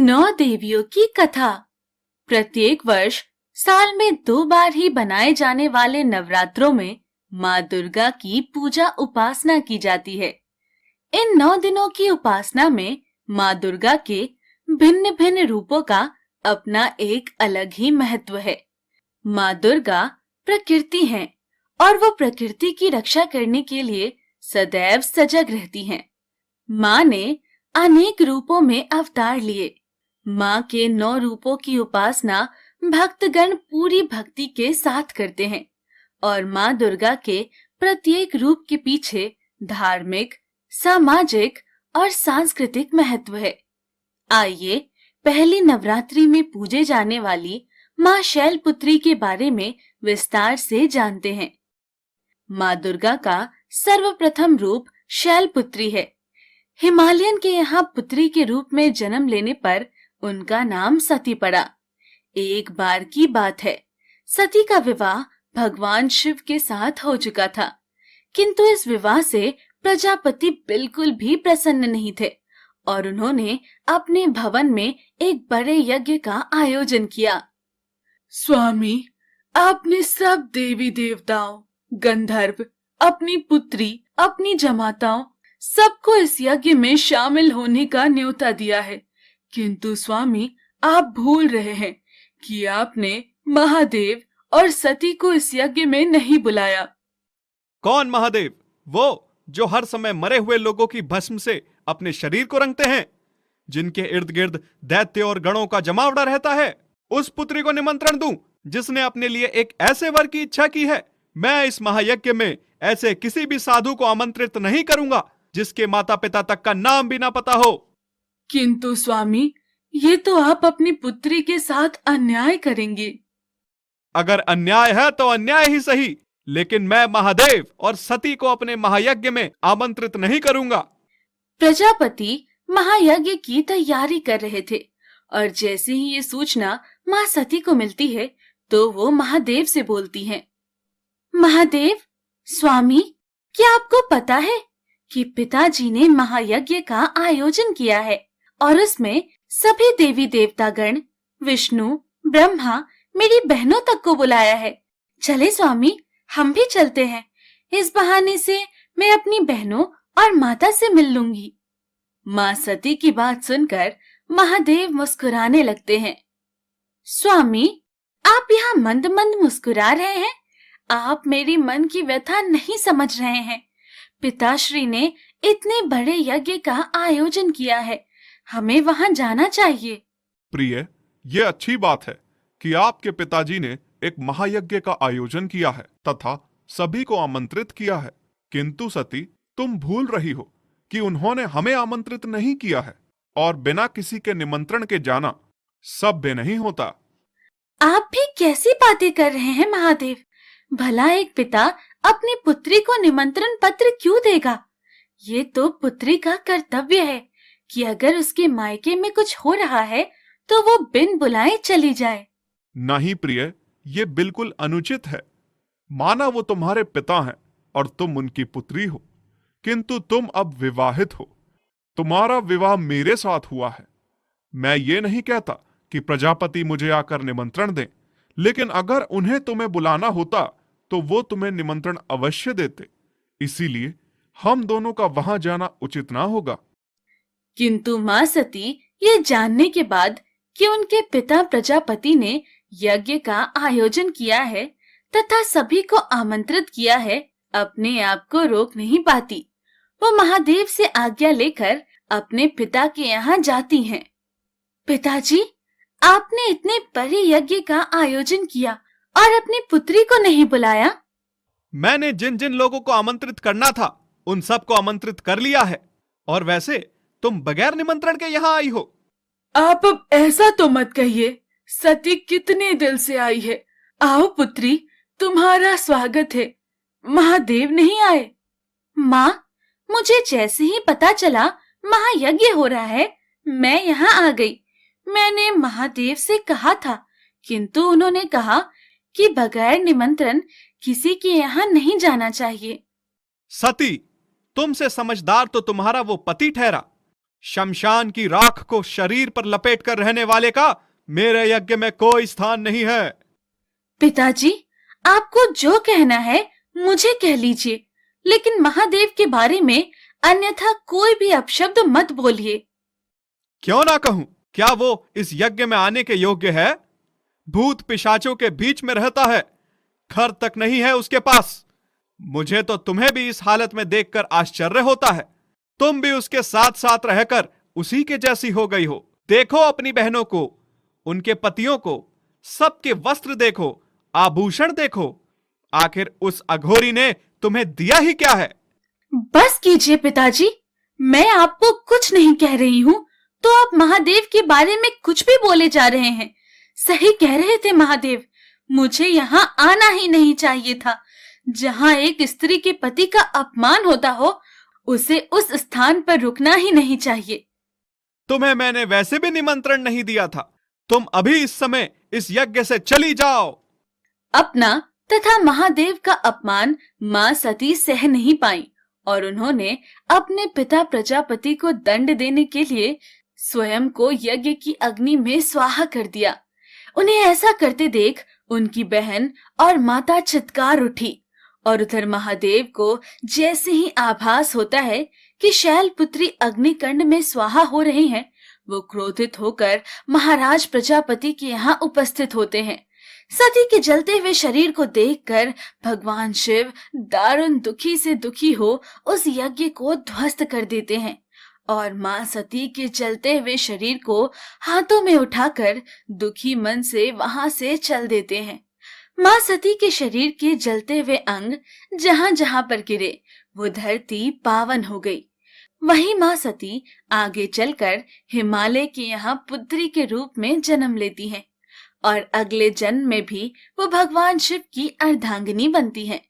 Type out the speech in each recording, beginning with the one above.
नौ देवियों की कथा। प्रत्येक वर्ष साल में 2 बार ही बनाए जाने वाले नवरात्रों में माँ दुर्गा की पूजा उपासना की जाती है। इन 9 दिनों की उपासना में माँ दुर्गा के भिन्न भिन्न रूपों का अपना एक अलग ही महत्व है। माँ दुर्गा प्रकृति हैं और वो प्रकृति की रक्षा करने के लिए सदैव सजग रहती हैं। माँ ने अनेक रूपों में अवतार लिए। माँ के 9 रूपों की उपासना भक्तगण पूरी भक्ति के साथ करते हैं और माँ दुर्गा के प्रत्येक रूप के पीछे धार्मिक, सामाजिक और सांस्कृतिक महत्व है। आइए पहली नवरात्रि में पूजे जाने वाली माँ शैलपुत्री के बारे में विस्तार से जानते हैं। माँ दुर्गा का सर्वप्रथम रूप शैलपुत्री है। हिमालयन के यहाँ पुत्री के रूप में जन्म लेने पर उनका नाम सती पड़ा। एक बार की बात है, सती का विवाह भगवान शिव के साथ हो चुका था, किंतु इस विवाह से प्रजापति बिल्कुल भी प्रसन्न नहीं थे और उन्होंने अपने भवन में एक बड़े यज्ञ का आयोजन किया। स्वामी, आपने सब देवी देवताओं, गंधर्व, अपनी पुत्री, अपनी जमाताओं सबको इस यज्ञ में शामिल होने का न्योता दिया है, किंतु स्वामी आप भूल रहे हैं कि आपने महादेव और सती को इस यज्ञ में नहीं बुलाया। कौन महादेव? वो जो हर समय मरे हुए लोगों की भस्म से अपने शरीर को रंगते हैं, जिनके इर्द गिर्द दैत्य और गणों का जमावड़ा रहता है। उस पुत्री को निमंत्रण दूं जिसने अपने लिए एक ऐसे वर की इच्छा की है। मैं इस महायज्ञ में ऐसे किसी भी साधु को आमंत्रित नहीं करूंगा जिसके माता पिता तक का नाम भी ना पता हो। किंतु स्वामी, ये तो आप अपनी पुत्री के साथ अन्याय करेंगे। अगर अन्याय है तो अन्याय ही सही, लेकिन मैं महादेव और सती को अपने महायज्ञ में आमंत्रित नहीं करूंगा। प्रजापति महायज्ञ की तैयारी कर रहे थे और जैसे ही ये सूचना माँ सती को मिलती है तो वो महादेव से बोलती हैं। महादेव, स्वामी, क्या आपको पता है कि पिताजी ने महायज्ञ का आयोजन किया है और उसमें सभी देवी देवतागण, विष्णु, ब्रह्मा, मेरी बहनों तक को बुलाया है। चले स्वामी, हम भी चलते हैं। इस बहाने से मैं अपनी बहनों और माता से मिल लूंगी। माँ सती की बात सुनकर महादेव मुस्कुराने लगते हैं। स्वामी, आप यहाँ मंद मंद मुस्कुरा रहे हैं। आप मेरी मन की व्यथा नहीं समझ रहे हैं। पिताश्री ने इतने बड़े यज्ञ का आयोजन किया है, हमें वहां जाना चाहिए। प्रिय, ये अच्छी बात है कि आपके पिताजी ने एक महायज्ञ का आयोजन किया है तथा सभी को आमंत्रित किया है, किंतु सती, तुम भूल रही हो कि उन्होंने हमें आमंत्रित नहीं किया है और बिना किसी के निमंत्रण के जाना सभ्य नहीं होता। आप भी कैसी बातें कर रहे हैं महादेव? भला एक पिता अपनी पुत्री को निमंत्रण पत्र क्यों देगा? ये तो पुत्री का कर्तव्य है कि अगर उसके मायके में कुछ हो रहा है तो वो बिन बुलाए चली जाए। नहीं प्रिय, ये बिल्कुल अनुचित है। माना वो तुम्हारे पिता हैं और तुम उनकी पुत्री हो, किंतु तुम अब विवाहित हो। तुम्हारा विवाह मेरे साथ हुआ है। मैं ये नहीं कहता कि प्रजापति मुझे आकर निमंत्रण दें, लेकिन अगर उन्हें तुम्हें बुलाना होता तो वो तुम्हें निमंत्रण अवश्य देते। इसीलिए हम दोनों का वहां जाना उचित ना होगा। किंतु माँ सती ये जानने के बाद कि उनके पिता प्रजापति ने यज्ञ का आयोजन किया है तथा सभी को आमंत्रित किया है, अपने आप को रोक नहीं पाती। वो महादेव से आज्ञा लेकर अपने पिता के यहाँ जाती हैं। पिताजी, आपने इतने बड़े यज्ञ का आयोजन किया और अपनी पुत्री को नहीं बुलाया। मैंने जिन जिन लोगों को आमंत्रित करना था उन सबको आमंत्रित कर लिया है, और वैसे तुम बगैर निमंत्रण के यहाँ आई हो। आप अब ऐसा तो मत कहिए। सती कितने दिल से आई है। आओ पुत्री, तुम्हारा स्वागत है। महादेव नहीं आए? माँ, मुझे जैसे ही पता चला महायज्ञ हो रहा है, मैं यहाँ आ गई। मैंने महादेव से कहा था, किंतु उन्होंने कहा कि बगैर निमंत्रण किसी के यहाँ नहीं जाना चाहिए। सती, तुमसे समझदार तो तुम्हारा वो पति ठहरा शमशान की राख को शरीर पर लपेट कर रहने वाले का मेरे यज्ञ में कोई स्थान नहीं है। पिताजी, आपको जो कहना है मुझे कह लीजिए, लेकिन महादेव के बारे में अन्यथा कोई भी अपशब्द मत बोलिए। क्यों ना कहूं? क्या वो इस यज्ञ में आने के योग्य है? भूत पिशाचों के बीच में रहता है, घर तक नहीं है उसके पास। मुझे तो तुम्हें भी इस हालत में देखकर आश्चर्य होता है। तुम भी उसके साथ साथ रहकर उसी के जैसी हो गई हो। देखो अपनी बहनों को, उनके पतियों को, सबके वस्त्र देखो, आभूषण देखो। आखिर उस अघोरी ने तुम्हें दिया ही क्या है? बस कीजिए पिताजी, मैं आपको कुछ नहीं कह रही हूँ, तो आप महादेव के बारे में कुछ भी बोले जा रहे हैं। सही कह रहे थे महादेव, मुझे यहाँ आना ही नहीं चाहिए था। जहाँ एक स्त्री के पति का अपमान होता हो, उसे उस स्थान पर रुकना ही नहीं चाहिए। तुम्हें मैंने वैसे भी निमंत्रण नहीं दिया था। तुम अभी इस समय इस यज्ञ से चली जाओ। अपना तथा महादेव का अपमान माँ सती सह नहीं पाई और उन्होंने अपने पिता प्रजापति को दंड देने के लिए स्वयं को यज्ञ की अग्नि में स्वाहा कर दिया। उन्हें ऐसा करते देख उनकी बहन और माता चित्कार उठी और उधर महादेव को जैसे ही आभास होता है कि शैलपुत्री अग्निकंड में स्वाहा हो रही हैं, वो क्रोधित होकर महाराज प्रजापति के यहाँ उपस्थित होते हैं। सती के जलते हुए शरीर को देखकर भगवान शिव दारुण दुखी से दुखी हो उस यज्ञ को ध्वस्त कर देते हैं और मां सती के जलते हुए शरीर को हाथों में उठाकर दुखी मन से वहां से चल देते हैं। मां सती के शरीर के जलते हुए अंग जहां जहां पर गिरे वो धरती पावन हो गई। वहीं मां सती आगे चलकर हिमालय के यहाँ पुत्री के रूप में जन्म लेती हैं और अगले जन्म में भी वो भगवान शिव की अर्धांगिनी बनती हैं।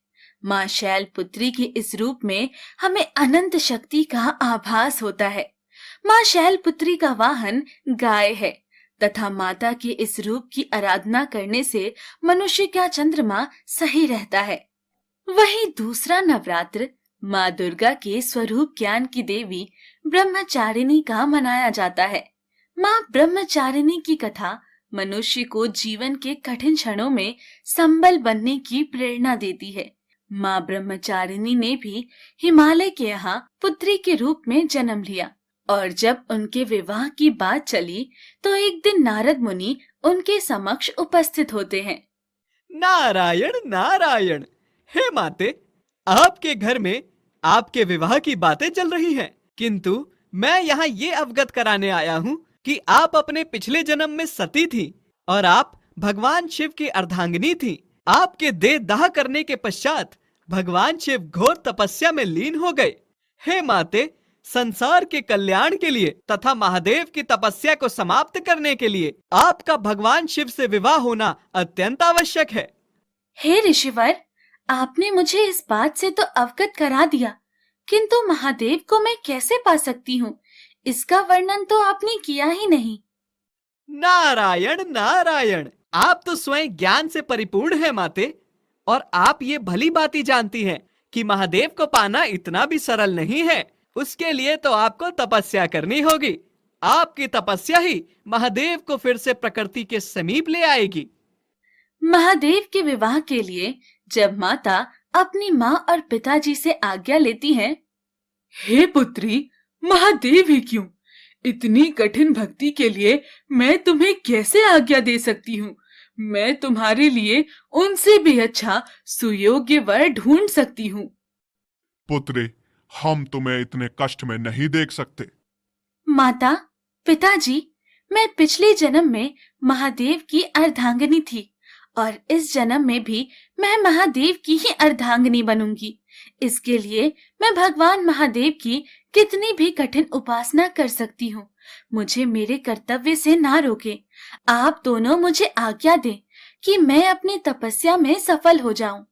मां शैलपुत्री के इस रूप में हमें अनंत शक्ति का आभास होता है। मां शैलपुत्री का वाहन गाय है तथा माता के इस रूप की आराधना करने से मनुष्य का चंद्रमा सही रहता है। वहीं दूसरा नवरात्र मां दुर्गा के स्वरूप ज्ञान की देवी ब्रह्मचारिणी का मनाया जाता है। मां ब्रह्मचारिणी की कथा मनुष्य को जीवन के कठिन क्षणों में संबल बनने की प्रेरणा देती है। मां ब्रह्मचारिणी ने भी हिमालय के यहाँ पुत्री के रूप में जन्म लिया और जब उनके विवाह की बात चली तो एक दिन नारद मुनि उनके समक्ष उपस्थित होते हैं। नारायण नारायण। हे माते, आपके घर में आपके विवाह की बातें चल रही हैं, किंतु मैं यहाँ ये अवगत कराने आया हूँ कि आप अपने पिछले जन्म में सती थी और आप भगवान शिव की अर्धांगिनी थी। आपके देह दाह करने के पश्चात भगवान शिव घोर तपस्या में लीन हो गए। हे माते, संसार के कल्याण के लिए तथा महादेव की तपस्या को समाप्त करने के लिए आपका भगवान शिव से विवाह होना अत्यंत आवश्यक है। हे ऋषिवर, आपने मुझे इस बात से तो अवगत करा दिया, किंतु महादेव को मैं कैसे पा सकती हूँ, इसका वर्णन तो आपने किया ही नहीं। नारायण नारायण। आप तो स्वयं ज्ञान से परिपूर्ण है माते, और आप ये भली बात ही जानती हैं कि महादेव को पाना इतना भी सरल नहीं है। उसके लिए तो आपको तपस्या करनी होगी। आपकी तपस्या ही महादेव को फिर से प्रकृति के समीप ले आएगी। महादेव के विवाह के लिए जब माता अपनी माँ और पिताजी से आज्ञा लेती हैं, हे पुत्री, महादेव ही क्यों, इतनी कठिन भक्ति के लिए मैं तुम्हें कैसे आज्ञा दे सकती हूँ। मैं तुम्हारे लिए उनसे भी अच्छा सुयोग्य वर ढूंढ सकती हूँ। पुत्री, हम तुम्हें इतने कष्ट में नहीं देख सकते। माता, पिताजी, मैं पिछले जन्म में महादेव की अर्धांगिनी थी और इस जन्म में भी मैं महादेव की ही अर्धांगिनी बनूंगी। इसके लिए मैं भगवान महादेव की कितनी भी कठिन उपासना कर सकती हूँ। मुझे मेरे कर्तव्य से ना रोके। आप दोनों मुझे आज्ञा दें कि मैं अपनी तपस्या में सफल हो जाऊं।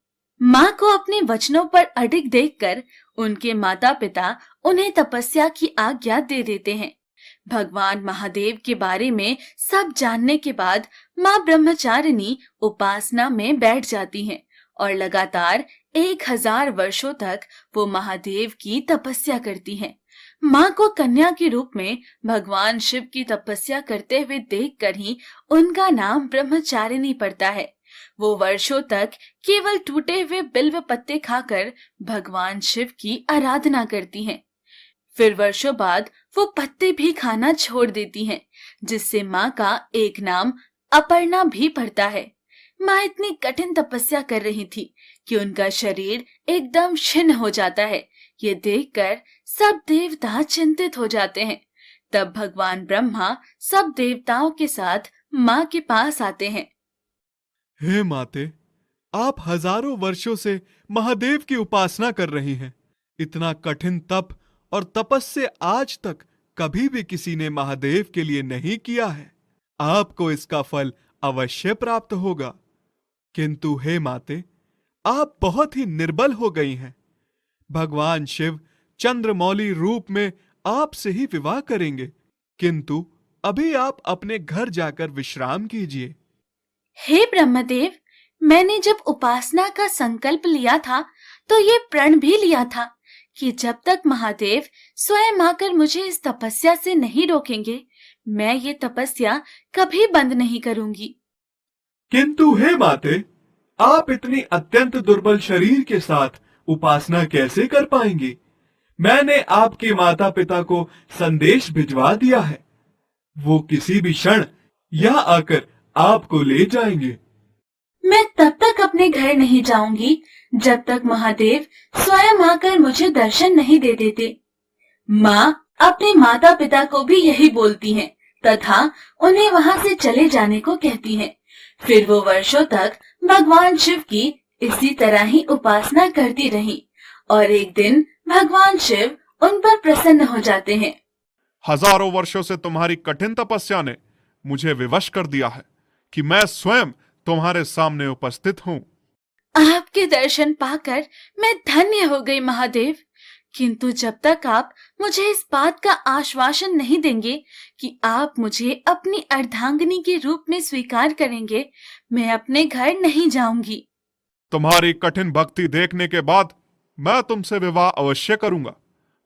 माँ को अपने वचनों पर अडिग देखकर उनके माता पिता उन्हें तपस्या की आज्ञा दे देते हैं। भगवान महादेव के बारे में सब जानने के बाद माँ ब्रह्मचारिणी उपासना में बैठ जाती हैं और लगातार 1000 वर्षों तक वो महादेव की तपस्या करती हैं। माँ को कन्या के रूप में भगवान शिव की तपस्या करते हुए देखकर ही उनका नाम ब्रह्मचारिणी पड़ता है। वो वर्षों तक केवल टूटे हुए बिल्व पत्ते खाकर भगवान शिव की आराधना करती हैं। फिर वर्षों बाद वो पत्ते भी खाना छोड़ देती हैं, जिससे माँ का एक नाम अपर्णा भी पड़ता है। माँ इतनी कठिन तपस्या कर रही थी कि उनका शरीर एकदम छिन्न हो जाता है। ये देखकर सब देवता चिंतित हो जाते हैं। तब भगवान ब्रह्मा सब देवताओं के साथ माँ के पास आते हैं। हे माते, आप हजारों वर्षों से महादेव की उपासना कर रही हैं। इतना कठिन तप और तपस्या आज तक कभी भी किसी ने महादेव के लिए नहीं किया है। आपको इसका फल अवश्य प्राप्त होगा। किंतु हे माते, आप बहुत ही निर्बल हो गई हैं। भगवान शिव चंद्रमौली रूप में आपसे ही विवाह करेंगे, किंतु अभी आप अपने घर जाकर विश्राम कीजिए। हे ब्रह्मदेव, मैंने जब उपासना का संकल्प लिया था तो ये प्रण भी लिया था कि जब तक महादेव स्वयं आकर मुझे इस तपस्या से नहीं रोकेंगे, मैं ये तपस्या कभी बंद नहीं करूंगी। किंतु हे माते, आप इतनी अत्यंत दुर्बल शरीर के साथ उपासना कैसे कर पाएंगी? मैंने आपके माता पिता को संदेश भिजवा दिया है। वो किसी भी क्षण यहाँ आकर आपको ले जाएंगे। मैं तब तक अपने घर नहीं जाऊंगी जब तक महादेव स्वयं आकर मुझे दर्शन नहीं दे देते। माँ अपने माता पिता को भी यही बोलती हैं तथा उन्हें वहाँ से चले जाने को कहती हैं। फिर वो वर्षों तक भगवान शिव की इसी तरह ही उपासना करती रही और एक दिन भगवान शिव उन पर प्रसन्न हो जाते हैं। हजारों वर्षों से तुम्हारी कठिन तपस्या ने मुझे विवश कर दिया है कि मैं स्वयं तुम्हारे सामने उपस्थित हूँ। आपके दर्शन पाकर मैं धन्य हो गई महादेव, किंतु जब तक आप मुझे इस बात का आश्वासन नहीं देंगे कि आप मुझे अपनी अर्धांगिनी के रूप में स्वीकार करेंगे, मैं अपने घर नहीं जाऊंगी। तुम्हारी कठिन भक्ति देखने के बाद मैं तुमसे विवाह अवश्य करूंगा।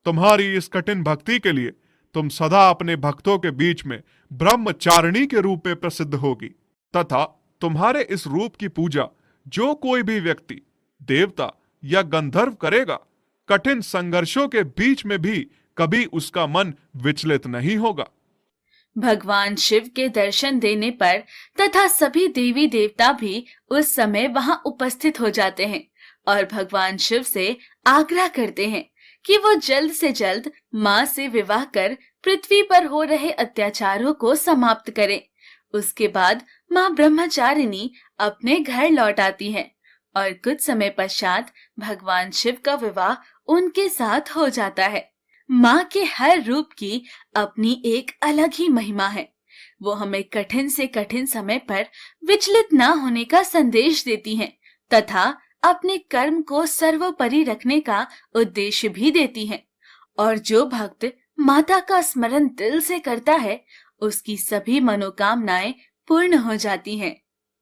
तुम्हारी इस कठिन भक्ति के लिए तुम सदा अपने भक्तों के बीच में ब्रह्मचारिणी के रूप में प्रसिद्ध होगी तथा तुम्हारे इस रूप की पूजा जो कोई भी व्यक्ति, देवता या गंधर्व करेगा, कठिन संघर्षों के बीच में भी कभी उसका मन विचलित नहीं होगा। भगवान शिव के दर्शन देने पर तथा सभी देवी देवता भी उस समय वहां उपस्थित हो जाते हैं और भगवान शिव से आग्रह करते हैं कि वो जल्द से जल्द माँ से विवाह कर पृथ्वी पर हो रहे अत्याचारों को समाप्त करें। उसके बाद माँ ब्रह्मचारिणी अपने घर लौट आती हैं और कुछ समय पश्चात भगवान शिव का विवाह उनके साथ हो जाता है। माँ के हर रूप की अपनी एक अलग ही महिमा है। वो हमें कठिन से कठिन समय पर विचलित न होने का संदेश देती हैं तथा अपने कर्म को सर्वोपरि रखने का उद्देश्य भी देती हैं। और जो भक्त माता का स्मरण दिल से करता है, उसकी सभी मनोकामनाएं पूर्ण हो जाती हैं।